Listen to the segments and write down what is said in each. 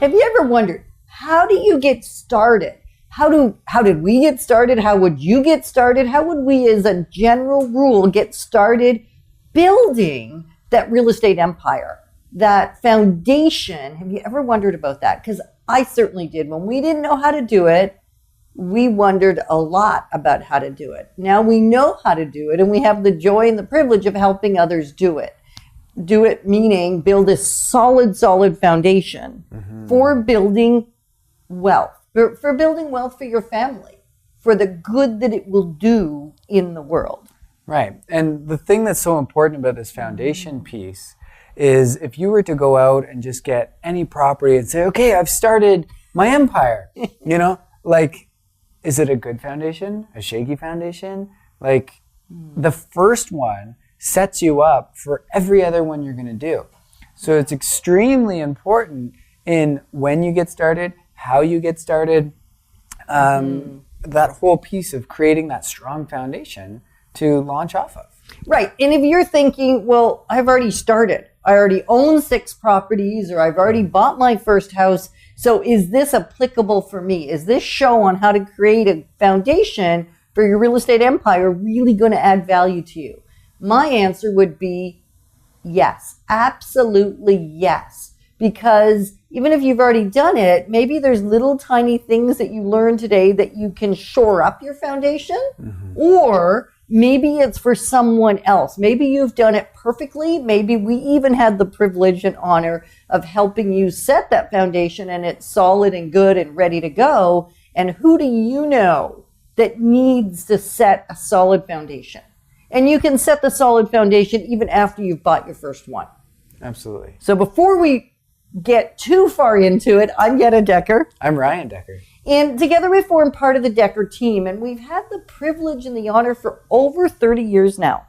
Have you ever wondered, how do you get started? How did we get started? How would you get started? How would we, as a general rule, get started building that real estate empire, that foundation? Have you ever wondered about that? Because I certainly did. When we didn't know how to do it, we wondered a lot about how to do it. Now we know how to do it, and we have the joy and the privilege of helping others do it. Do it meaning build a solid foundation for building wealth, for building wealth for your family, for the good that it will do in the world. Right. And the thing that's so important about this foundation piece is if you were to go out and just get any property and say, okay, I've started my empire, you know, like, is it a good foundation, a shaky foundation? Like, the first one sets you up for every other one you're going to do. So it's extremely important in when you get started, how you get started, that whole piece of creating that strong foundation to launch off of. Right. And if you're thinking, well, I've already started, I already own 6 properties, or I've already bought my first house, so is this applicable for me? Is this show on how to create a foundation for your real estate empire really going to add value to you? My answer would be yes, absolutely yes. Because even if you've already done it, maybe there's little tiny things that you learned today that you can shore up your foundation, or maybe it's for someone else. Maybe you've done it perfectly. Maybe we even had the privilege and honor of helping you set that foundation, and it's solid and good and ready to go. And who do you know that needs to set a solid foundation? And you can set the solid foundation even after you've bought your first one. Absolutely. So before we get too far into it, I'm Yetta Dekker. I'm Ryan Dekker. And together we form part of the Dekker team, and we've had the privilege and the honor for over 30 years now.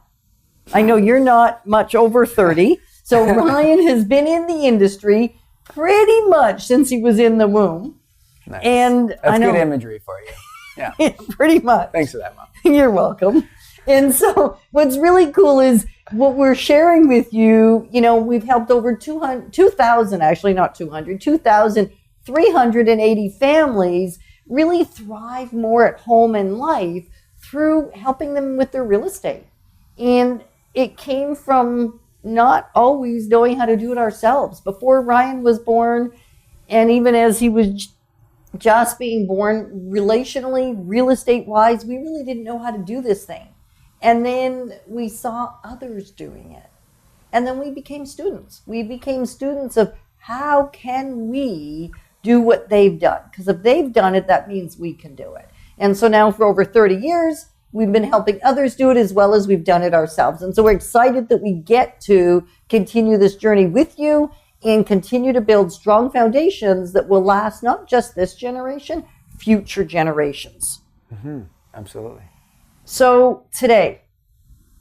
I know you're not much over 30, so Ryan has been in the industry pretty much since he was in the womb. Nice. And that's I know, good imagery for you. Yeah. Pretty much. Thanks for that, Mom. You're welcome. And so what's really cool is what we're sharing with you. You know, we've helped over 2,380 families really thrive more at home and life through helping them with their real estate. And it came from not always knowing how to do it ourselves. Before Ryan was born, and even as he was just being born, relationally, real estate-wise, we really didn't know how to do this thing. And then we saw others doing it. And then we became students. We became students of how can we do what they've done? Because if they've done it, that means we can do it. And so now for over 30 years, we've been helping others do it as well as we've done it ourselves. And so we're excited that we get to continue this journey with you and continue to build strong foundations that will last not just this generation, future generations. Absolutely. So today,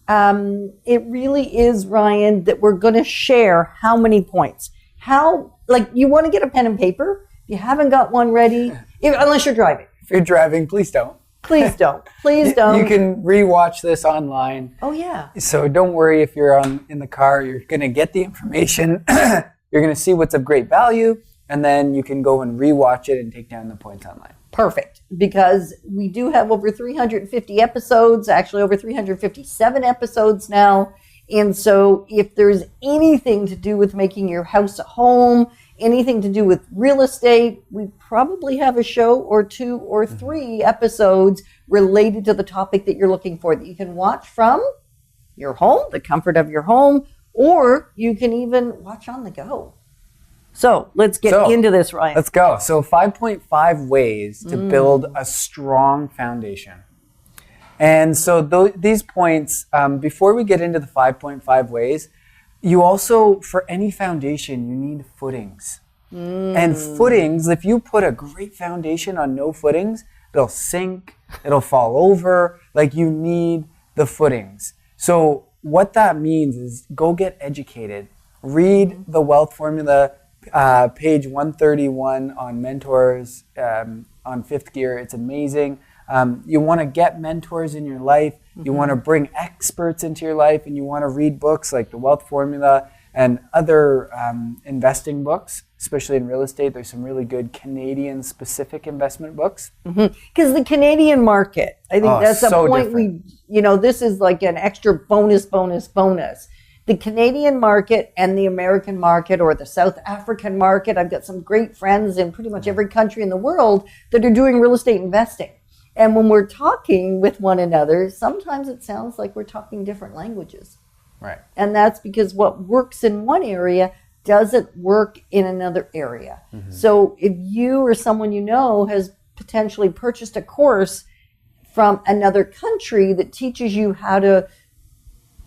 it really is, Ryan, that we're going to share how many points. How, like, you want to get a pen and paper? If you haven't got one ready, unless you're driving. If you're driving, please don't. Please don't. Please don't. You can rewatch this online. Oh, yeah. So don't worry if you're in the car. You're going to get the information. You're going to see what's of great value, and then you can go and rewatch it and take down the points online. Perfect, because we do have over 350 episodes, actually over 357 episodes now. And so if there's anything to do with making your house a home, anything to do with real estate, we probably have a show or 2 or 3 episodes related to the topic that you're looking for that you can watch from your home, the comfort of your home, or you can even watch on the go. So let's get into this, Ryan. Let's go. So 5.5 ways to build a strong foundation. And so these points, before we get into the 5.5 ways, you also, for any foundation, you need footings. And footings, if you put a great foundation on no footings, it'll sink, it'll fall over. Like, you need the footings. So what that means is go get educated. Read the Wealth Formula, page 131 on mentors on 5th Gear. It's amazing. You want to get mentors in your life. You want to bring experts into your life, and you want to read books like The Wealth Formula. and other investing books, especially in real estate. There's some really good Canadian-specific investment books. Because the Canadian market, I think that's so a point different. this is like an extra bonus. The Canadian market and the American market or the South African market, I've got some great friends in pretty much every country in the world that are doing real estate investing. And when we're talking with one another, sometimes it sounds like we're talking different languages. Right. And that's because what works in one area doesn't work in another area. So if you or someone you know has potentially purchased a course from another country that teaches you how to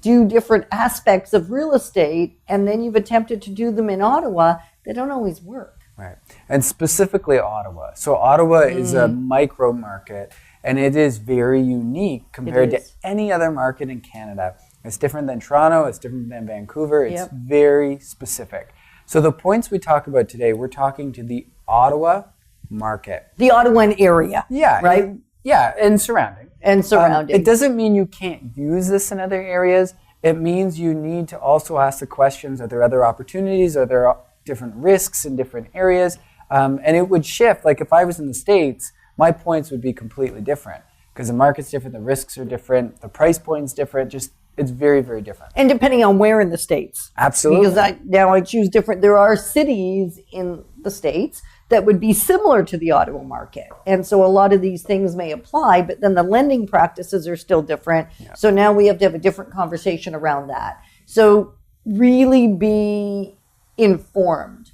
do different aspects of real estate, and then you've attempted to do them in Ottawa, they don't always work. Right. And specifically Ottawa. So Ottawa is a micro market, and it is very unique compared to any other market in Canada. It's different than Toronto. It's different than Vancouver. It's very specific. So the points we talk about today, we're talking to the Ottawa market. The Ottawa area. Yeah. Right? And surrounding. And surrounding. It doesn't mean you can't use this in other areas. It means you need to also ask the questions, are there other opportunities? Are there different risks in different areas? And it would shift. Like if I was in the States, my points would be completely different because the market's different, the risks are different, the price point's different, it's very, very different. And depending on where in the States. Absolutely. Because I choose different. There are cities in the States that would be similar to the Ottawa market. And so a lot of these things may apply, but then the lending practices are still different. Yeah. So now we have to have a different conversation around that. So really be informed.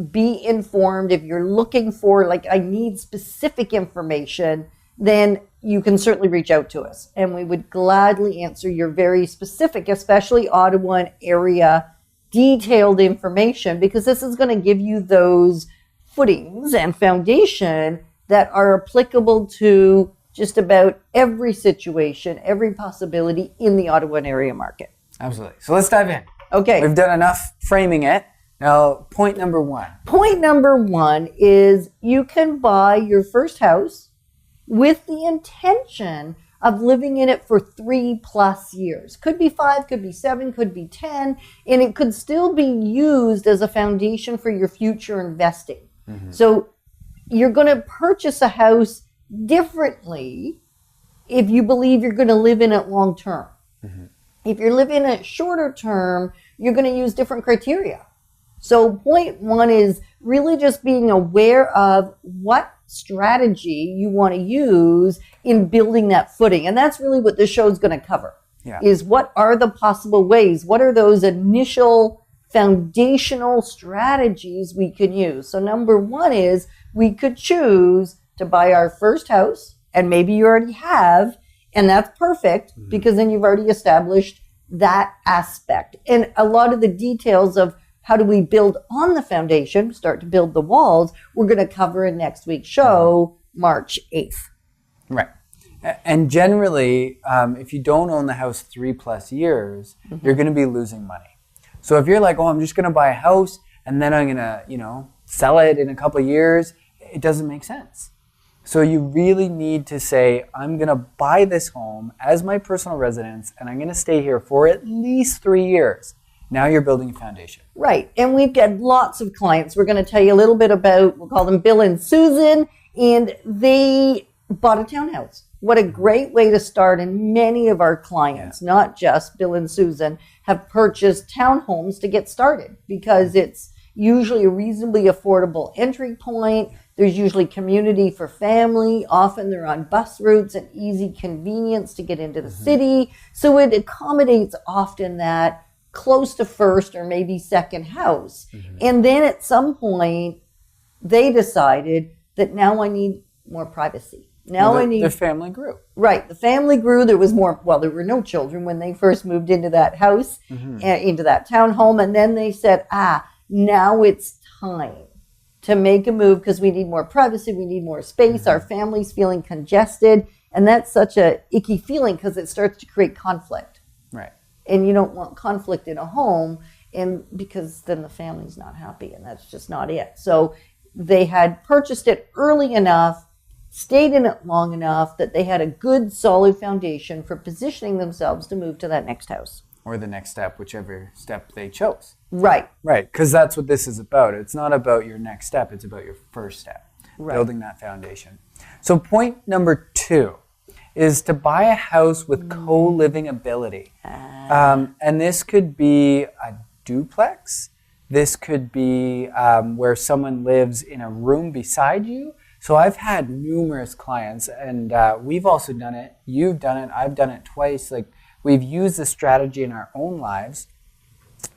Be informed. If you're looking for, like, I need specific information, then you can certainly reach out to us. And we would gladly answer your very specific, especially Ottawa and area, detailed information, because this is going to give you those footings and foundation that are applicable to just about every situation, every possibility in the Ottawa area market. Absolutely. So let's dive in. Okay. We've done enough framing it. Now, point number one. Point number one is you can buy your first house with the intention of living in it for 3+ years. Could be 5, could be 7, could be 10, and it could still be used as a foundation for your future investing. So you're going to purchase a house differently if you believe you're going to live in it long term. If you're living in it shorter term, you're going to use different criteria. So point one is really just being aware of what strategy you want to use in building that footing. And that's really what this show is going to cover. Is what are the possible ways? What are those initial foundational strategies we can use? So number one is we could choose to buy our first house, and maybe you already have, and that's perfect because then you've already established that aspect. And a lot of the details of how do we build on the foundation, start to build the walls, we're going to cover in next week's show, March 8th. Right. And generally, if you don't own the house 3+ years, you're going to be losing money. So if you're like, oh, I'm just going to buy a house and then I'm going to, sell it in a couple of years, it doesn't make sense. So you really need to say, I'm going to buy this home as my personal residence and I'm going to stay here for at least 3 years. Now you're building a foundation. Right. And we've got lots of clients. We're going to tell you a little bit about, we'll call them Bill and Susan, and they bought a townhouse. What a great way to start. And many of our clients, not just Bill and Susan, have purchased townhomes to get started because it's usually a reasonably affordable entry point. There's usually community for family. Often they're on bus routes and easy convenience to get into the city. So it accommodates often that close to first or maybe second house. And then at some point, they decided that now I need more privacy. Now I need... The family grew. Right. The family grew. There was more... Well, there were no children when they first moved into that house, into that townhome. And then they said, now it's time to make a move because we need more privacy. We need more space. Our family's feeling congested. And that's such a icky feeling because it starts to create conflict. Right. And you don't want conflict in a home, and because then the family's not happy, and that's just not it. So they had purchased it early enough, stayed in it long enough that they had a good, solid foundation for positioning themselves to move to that next house. or the next step, whichever step they chose. Right. Right, because that's what this is about. It's not about your next step, it's about your first step, building that foundation. So point number 2 is to buy a house with co-living ability. And this could be a duplex. This could be where someone lives in a room beside you. So I've had numerous clients, and we've also done it. You've done it. I've done it twice. Like, we've used this strategy in our own lives.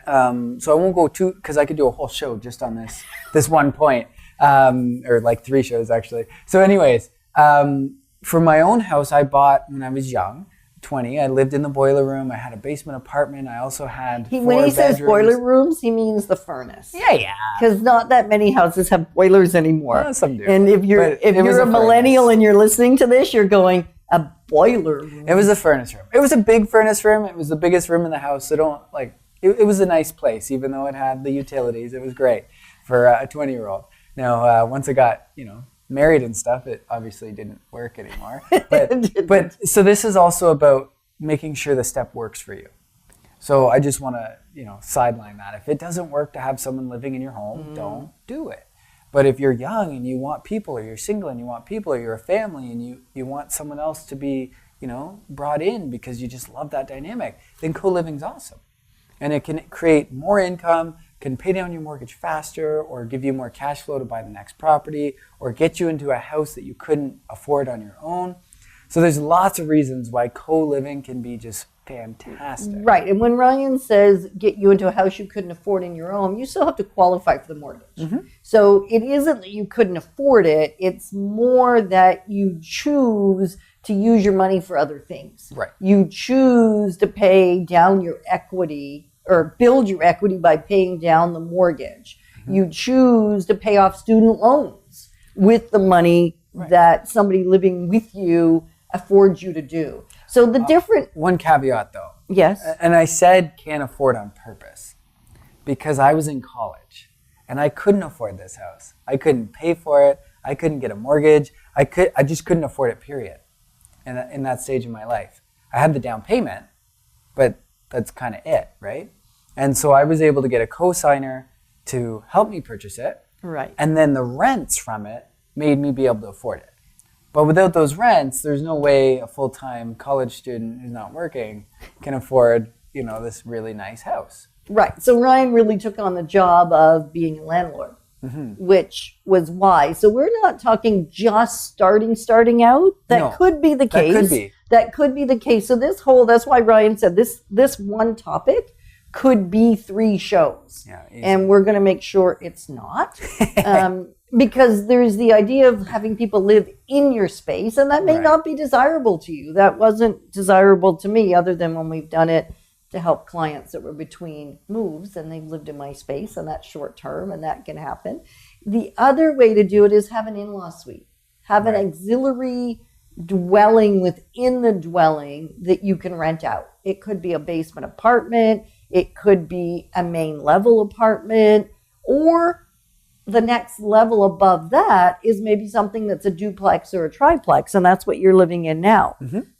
So I won't go too, because I could do a whole show just on this one point, or like 3 shows actually. So anyways, for my own house, I bought when I was young, 20. I lived in the boiler room. I had a basement apartment. I also had 4 when he says bedrooms. boiler rooms, he means the furnace. Yeah. Because not that many houses have boilers anymore. Well, some do. And if you're a millennial furnace. and you're listening to this, you're going, a boiler room. It was a furnace room. It was a big furnace room. It was the biggest room in the house. So don't like. It was a nice place, even though it had the utilities. It was great for a 20-year-old. Now, once I got married and stuff, it obviously didn't work anymore. But so this is also about making sure the step works for you. So I just want to sideline that. If it doesn't work to have someone living in your home, don't do it. But if you're young and you want people, or you're single and you want people, or you're a family and you want someone else to be brought in because you just love that dynamic, then co-living's awesome. And it can create more income, can pay down your mortgage faster, or give you more cash flow to buy the next property, or get you into a house that you couldn't afford on your own. So there's lots of reasons why co-living can be just fantastic. Right. And when Ryan says get you into a house you couldn't afford in your own, you still have to qualify for the mortgage. Mm-hmm. So it isn't that you couldn't afford it. It's more that you choose to use your money for other things. Right. You choose to pay down your equity or build your equity by paying down the mortgage. Mm-hmm. You choose to pay off student loans with the money that somebody living with you affords you to do. So the different... One caveat though. Yes. And I said can't afford on purpose because I was in college and I couldn't afford this house. I couldn't pay for it. I couldn't get a mortgage. I just couldn't afford it, period, in that stage of my life. I had the down payment, but that's kind of it, right? And so I was able to get a co-signer to help me purchase it. Right. And then the rents from it made me be able to afford it. But without those rents, there's no way a full-time college student who's not working can afford, this really nice house. Right. So Ryan really took on the job of being a landlord, which was why. So we're not talking just starting out. That could be the case. That could be the case. So that's why Ryan said this one topic could be 3 shows. Yeah, and we're going to make sure it's not. Because there's the idea of having people live in your space, and that may not be desirable to you. That wasn't desirable to me, other than when we've done it to help clients that were between moves and they've lived in my space, and that's short term, and that can happen. The other way to do it is have an in-law suite. Have an auxiliary dwelling within the dwelling that you can rent out. It could be a basement apartment. It could be a main level apartment, or the next level above that is maybe something that's a duplex or a triplex, and that's what you're living in now.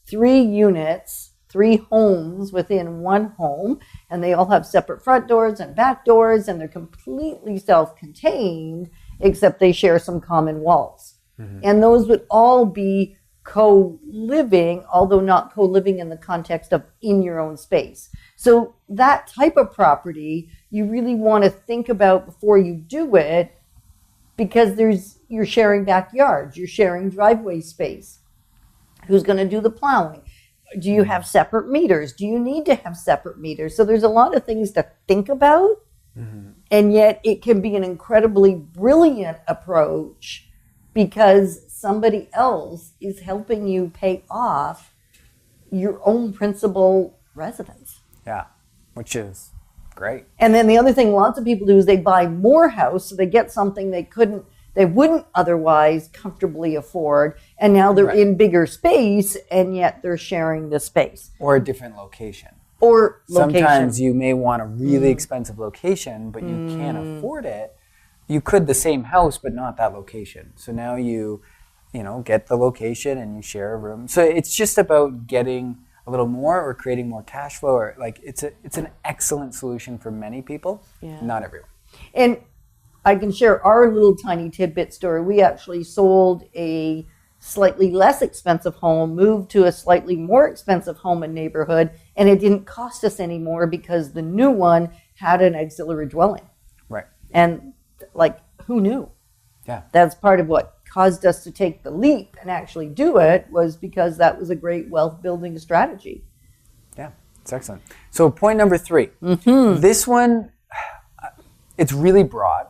3 units, 3 homes within one home, and they all have separate front doors and back doors, and they're completely self-contained, except they share some common walls. And those would all be co-living, although not co-living in the context of in your own space. So that type of property you really want to think about before you do it, because you're sharing backyards, you're sharing driveway space. Who's going to do the plowing? Do you have separate meters? Do you need to have separate meters? So there's a lot of things to think about, and yet it can be an incredibly brilliant approach because somebody else is helping you pay off your own principal residence. Yeah, which is great. And then the other thing lots of people do is they buy more house, so they get something they wouldn't otherwise comfortably afford, and now they're in bigger space, and yet they're sharing the space. Or a different location. Sometimes you may want a really expensive location, but you can't afford it. You could the same house, but not that location. So now you get the location and you share a room. So it's just about getting a little more or creating more cash flow, or like it's an excellent solution for many people, not everyone. And I can share our little tiny tidbit story. We actually sold a slightly less expensive home, moved to a slightly more expensive home and neighborhood, and it didn't cost us any more because the new one had an auxiliary dwelling. Right. And like, who knew? Yeah. That's part of what caused us to take the leap and actually do it, was because that was a great wealth building strategy. Yeah, it's excellent. So point number 3, this one, it's really broad.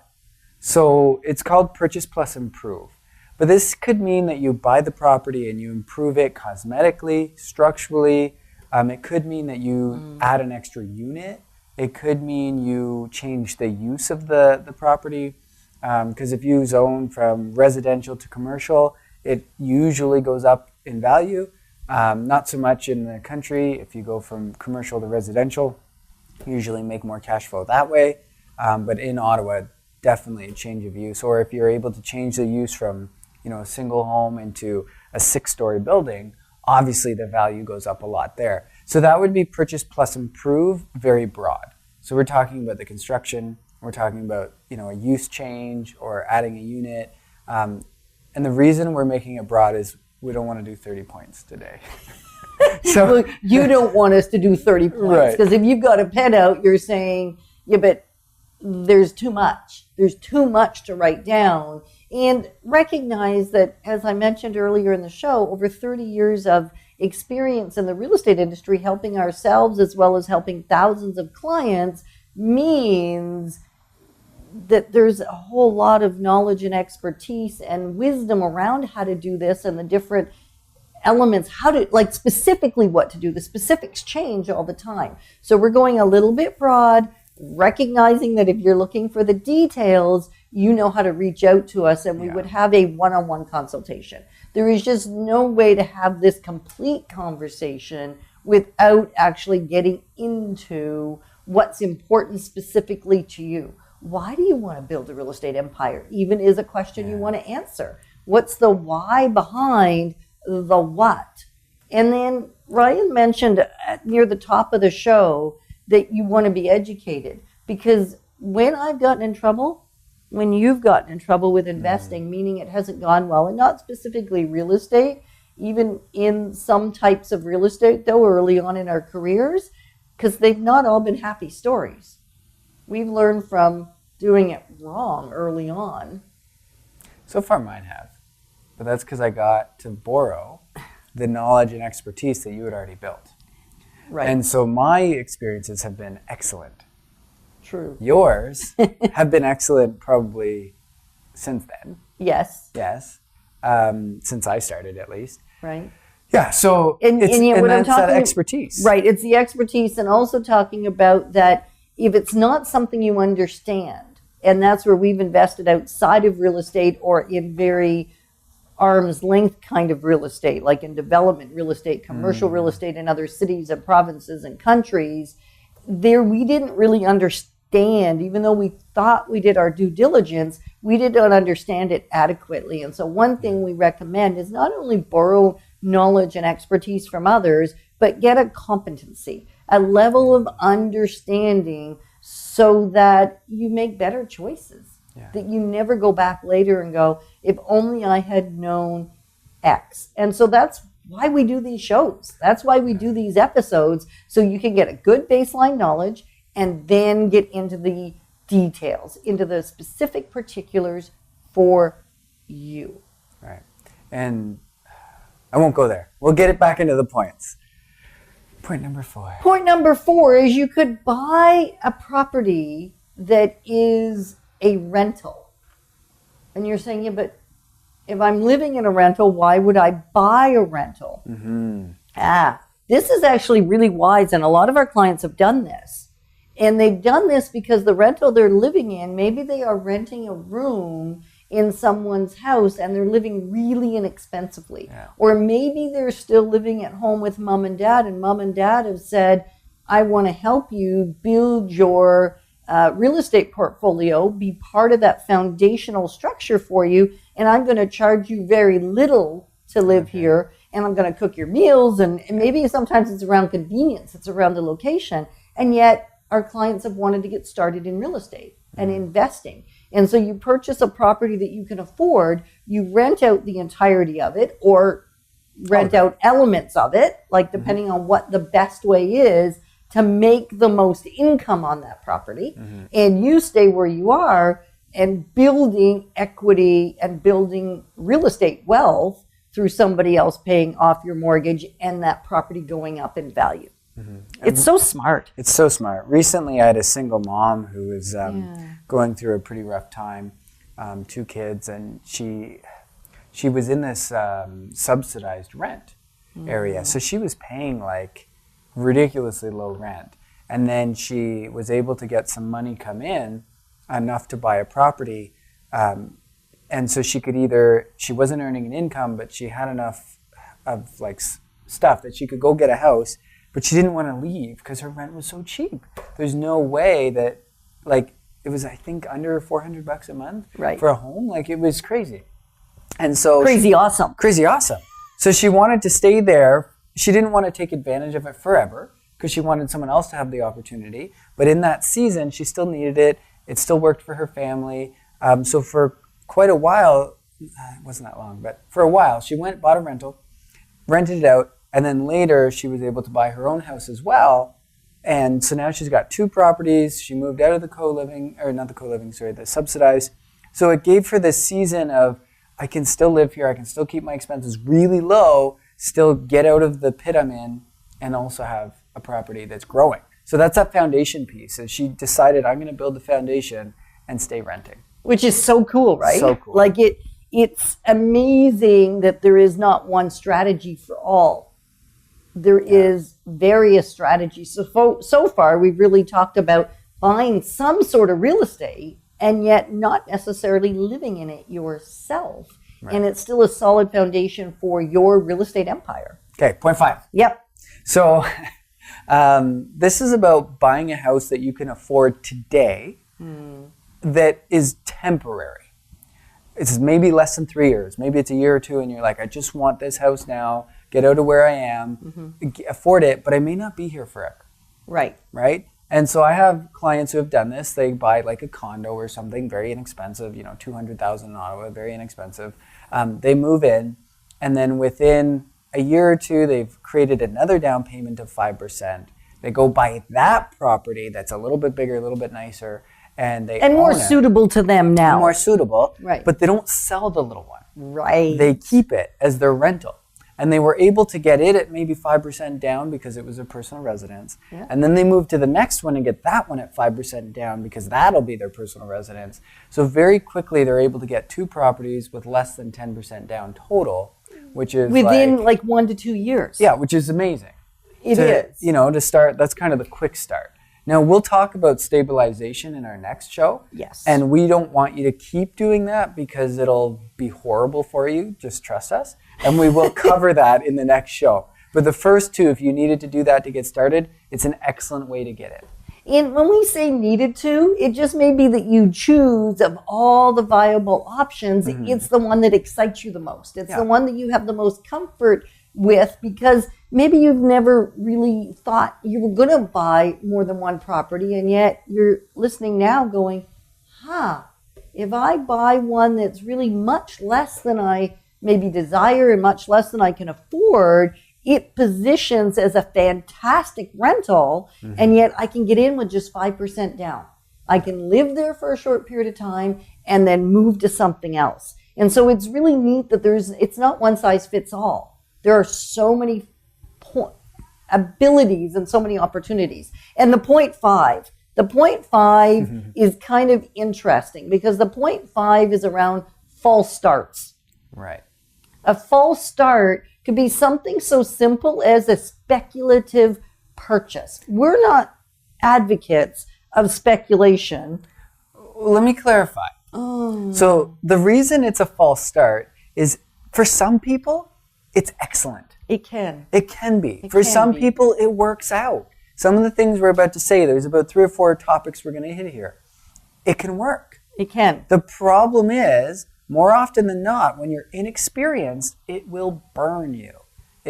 So it's called purchase plus improve. But this could mean that you buy the property and you improve it cosmetically, structurally. It could mean that you add an extra unit. It could mean you change the use of the property. Because if you zone from residential to commercial, it usually goes up in value. Not so much in the country. If you go from commercial to residential, you usually make more cash flow that way. But in Ottawa, definitely a change of use. Or if you're able to change the use from a single home into a 6-story building, obviously the value goes up a lot there. So that would be purchase plus improve, very broad. So we're talking about the construction, we're talking about a use change or adding a unit. And the reason we're making it broad is we don't want to do 30 points today. So well, you don't want us to do 30 points, because if you've got a pen out, you're saying, yeah, but there's too much. There's too much to write down. And recognize that, as I mentioned earlier in the show, over 30 years of experience in the real estate industry, helping ourselves as well as helping thousands of clients, means that there's a whole lot of knowledge and expertise and wisdom around how to do this and the different elements, how to, like, specifically what to do. The specifics change all the time. So we're going a little bit broad, recognizing that if you're looking for the details, you know how to reach out to us, and we would have a one-on-one consultation. There is just no way to have this complete conversation without actually getting into what's important specifically to you. Why do you want to build a real estate empire? Even is a question you want to answer. What's the why behind the what? And then Ryan mentioned near the top of the show that you want to be educated, because when I've gotten in trouble, when you've gotten in trouble with investing, meaning it hasn't gone well, and not specifically real estate, even in some types of real estate, though, early on in our careers, because they've not all been happy stories. We've learned from doing it wrong early on. So far mine have, but that's because I got to borrow the knowledge and expertise that you had already built. Right. And so my experiences have been excellent. True. Yours have been excellent probably since then. Yes. Yes. Since I started, at least. Right. Yeah. So and that's that expertise. Right. It's the expertise, and also talking about that if it's not something you understand, and that's where we've invested outside of real estate or in very arm's length kind of real estate, like in development real estate, commercial real estate in other cities and provinces and countries, there we didn't really understand, even though we thought we did our due diligence, we did not understand it adequately. And so one thing we recommend is not only borrow knowledge and expertise from others, but get a competency, a level of understanding, so that you make better choices. That you never go back later and go, if only I had known X. And so that's why we do these shows. That's why we do these episodes, so you can get a good baseline knowledge and then get into the details, into the specific particulars for you. Right. And I won't go there. We'll get it back into the points. Point number 4. Point number 4 is you could buy a property that is a rental. And you're saying, yeah, but if I'm living in a rental, why would I buy a rental? This is actually really wise, and a lot of our clients have done this. And they've done this because the rental they're living in, maybe they are renting a room in someone's house and they're living really inexpensively. Yeah. Or maybe they're still living at home with mom and dad, and mom and dad have said, I want to help you build your real estate portfolio, be part of that foundational structure for you, and I'm going to charge you very little to live here, and I'm going to cook your meals. And maybe sometimes it's around convenience, it's around the location. And yet our clients have wanted to get started in real estate and investing. And so you purchase a property that you can afford, you rent out the entirety of it or rent out elements of it, like depending on what the best way is to make the most income on that property. And you stay where you are and building equity and building real estate wealth through somebody else paying off your mortgage and that property going up in value. It's so smart. It's so smart. Recently, I had a single mom who was going through a pretty rough time, 2 kids, and she was in this subsidized rent area. So she was paying like ridiculously low rent. And then she was able to get some money come in, enough to buy a property. And so she wasn't earning an income, but she had enough of like stuff that she could go get a house. But she didn't want to leave because her rent was so cheap. There's no way that, like, it was, I think, under $400 a month for a home. Like, it was crazy. And so Crazy awesome. So she wanted to stay there. She didn't want to take advantage of it forever because she wanted someone else to have the opportunity. But in that season, she still needed it. It still worked for her family. So for quite a while, it wasn't that long, but for a while, she went, bought a rental, rented it out, and then later she was able to buy her own house as well. And so now she's got 2 properties. She moved out of the subsidized. So it gave her this season of, I can still live here, I can still keep my expenses really low, still get out of the pit I'm in, and also have a property that's growing. So that's that foundation piece. So she decided, I'm going to build the foundation and stay renting. Which is so cool, right? So cool. Like it's amazing that there is not one strategy for all. There is various strategies. So far, we've really talked about buying some sort of real estate and yet not necessarily living in it yourself. Right. And it's still a solid foundation for your real estate empire. Okay, point 5. Yep. So this is about buying a house that you can afford today that is temporary. It's maybe less than 3 years. Maybe it's a year or 2 and you're like, I just want this house now. Get out of where I am, afford it, but I may not be here forever. Right. And so I have clients who have done this. They buy like a condo or something very inexpensive, $200,000 in Ottawa, very inexpensive. They move in, and then within a year or 2, they've created another down payment of 5%. They go buy that property that's a little bit bigger, a little bit nicer, and more suitable to them now. More suitable, right? But they don't sell the little one. Right. They keep it as their rental. And they were able to get it at maybe 5% down because it was a personal residence. Yeah. And then they move to the next one and get that one at 5% down because that'll be their personal residence. So very quickly they're able to get 2 properties with less than 10% down total, which is within like 1 to 2 years. Yeah, which is amazing. It is. To start, that's kind of the quick start. Now, we'll talk about stabilization in our next show. Yes. And we don't want you to keep doing that because it'll be horrible for you. Just trust us. And we will cover that in the next show. But the first 2, if you needed to do that to get started, it's an excellent way to get it. And when we say needed to, it just may be that you choose of all the viable options, it's the one that excites you the most. It's the one that you have the most comfort with because maybe you've never really thought you were going to buy more than one property, and yet you're listening now going, if I buy one that's really much less than I maybe desire and much less than I can afford, it positions as a fantastic rental, and yet I can get in with just 5% down. I can live there for a short period of time and then move to something else. And so it's really neat that it's not one size fits all. There are so many abilities and so many opportunities. And the point 5 is kind of interesting because the point 5 is around false starts. Right. A false start could be something so simple as a speculative purchase. We're not advocates of speculation. Let me clarify. So the reason it's a false start is for some people, it's excellent. It can. It can be. For some people, it works out. Some of the things we're about to say, there's about 3 or 4 topics we're going to hit here. It can work. It can. The problem is, more often than not, when you're inexperienced, it will burn you.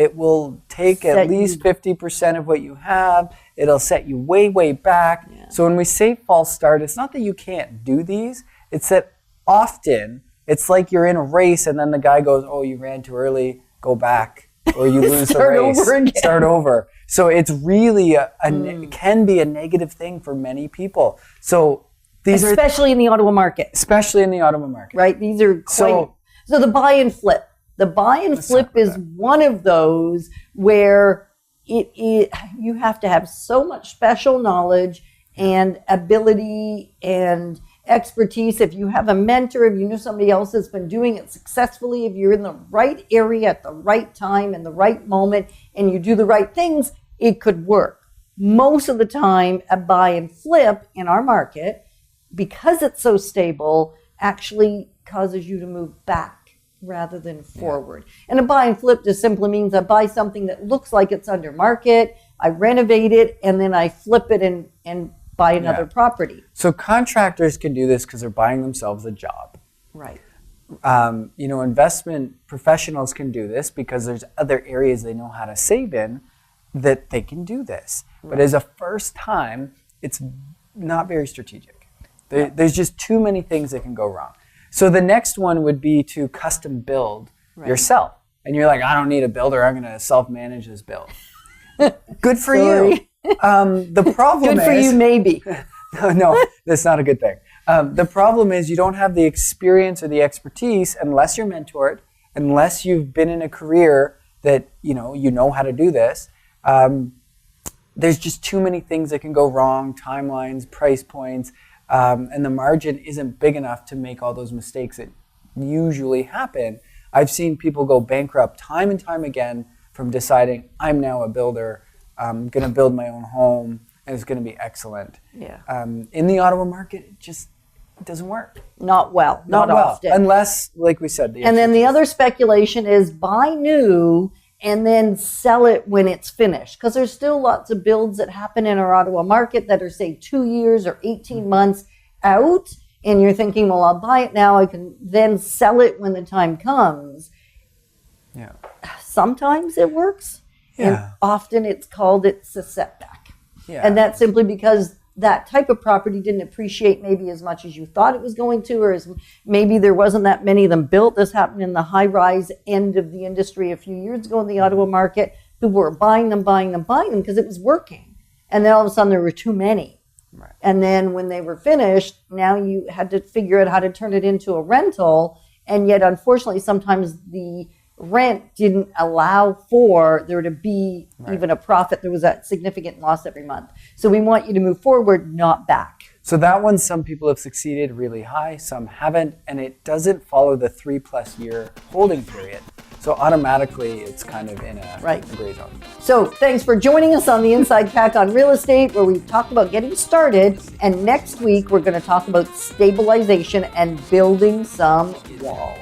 It will take at least 50% of what you have. It'll set you way, way back. Yeah. So when we say false start, it's not that you can't do these. It's that often it's like you're in a race and then the guy goes, oh, you ran too early, go back. Or you lose the race, start over. So it's really, it can be a negative thing for many people. So these especially in the Ottawa market. Especially in the Ottawa market. Right, these are quite, so the buy and flip. The buy and flip is one of those where you have to have so much special knowledge and ability and expertise. If you have a mentor, if you know somebody else that's been doing it successfully, if you're in the right area at the right time and the right moment and you do the right things, it could work. Most of the time, a buy and flip in our market, because it's so stable, actually causes you to move back rather than forward. And a buy and flip just simply means I buy something that looks like it's under market, I renovate it, and then I flip it and buy another property. So contractors can do this because they're buying themselves a job. Right. Investment professionals can do this because there's other areas they know how to save in that they can do this. Right. But as a first time, it's not very strategic. There's just too many things that can go wrong. So the next one would be to custom build yourself. And you're like, I don't need a builder. I'm going to self-manage this build. Good for you. The problem good for you, maybe. No, that's not a good thing. The problem is you don't have the experience or the expertise unless you're mentored, unless you've been in a career that you know how to do this. There's just too many things that can go wrong, timelines, price points, and the margin isn't big enough to make all those mistakes that usually happen. I've seen people go bankrupt time and time again from deciding, I'm now a builder, I'm going to build my own home, and it's going to be excellent. Yeah. In the Ottawa market, it doesn't work. Not well. Not often. Unless, like we said. And then the other speculation is buy new and then sell it when it's finished. Because there's still lots of builds that happen in our Ottawa market that are, say, 2 years or 18 months out. And you're thinking, well, I'll buy it now. I can then sell it when the time comes. Yeah. Sometimes it works. Yeah. And often it's a setback. Yeah. And that's simply because that type of property didn't appreciate maybe as much as you thought it was going to, or maybe there wasn't that many of them built. This happened in the high-rise end of the industry a few years ago in the Ottawa market. People were buying them because it was working. And then all of a sudden there were too many. Right. And then when they were finished, now you had to figure out how to turn it into a rental. And yet, unfortunately, sometimes the rent didn't allow for there to be even a profit. There was a significant loss every month. So we want you to move forward, not back. So that one, some people have succeeded really high, some haven't, and it doesn't follow the 3+ year holding period. So automatically it's kind of in a gray zone. So thanks for joining us on the Inside Track on Real Estate, where we talk about getting started. And next week we're going to talk about stabilization and building some walls.